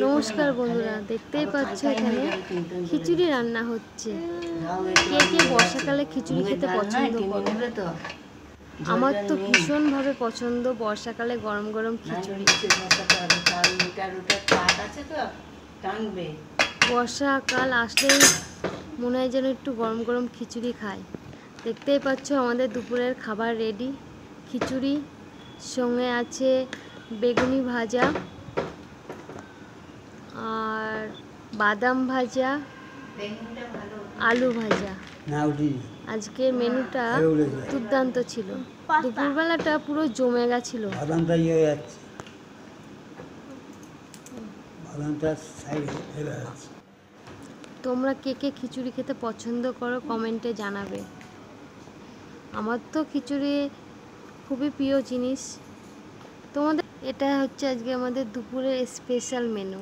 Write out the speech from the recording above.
নমস্কার বন্ধুরা, দেখতেই পাচ্ছ এখানে খিচুড়ি রান্না হচ্ছে। কে কে বর্ষাকালে খিচুড়ি খেতে পছন্দ করে? আমার তো ভীষণভাবে পছন্দ বর্ষাকালে গরম গরম খিচুড়ি। বর্ষাকাল আসলেই মনে হয় যেন একটু গরম গরম খিচুড়ি খাই। দেখতেই পাচ্ছ আমাদের দুপুরের খাবার রেডি। খিচুড়ি সঙ্গে আছে বেগুনি ভাজা আর বাদাম ভাজা, আলু ভাজা। আজকের মেনুটা দুর্দান্ত ছিল। দুপুরবেলাটা পুরো জমে গেছিল। তোমরা কে কে খিচুড়ি খেতে পছন্দ করো কমেন্টে জানাবে। আমার তো খিচুড়ি খুবই প্রিয় জিনিস। তোমাদের এটা হচ্ছে আজকে আমাদের দুপুরের স্পেশাল মেনু।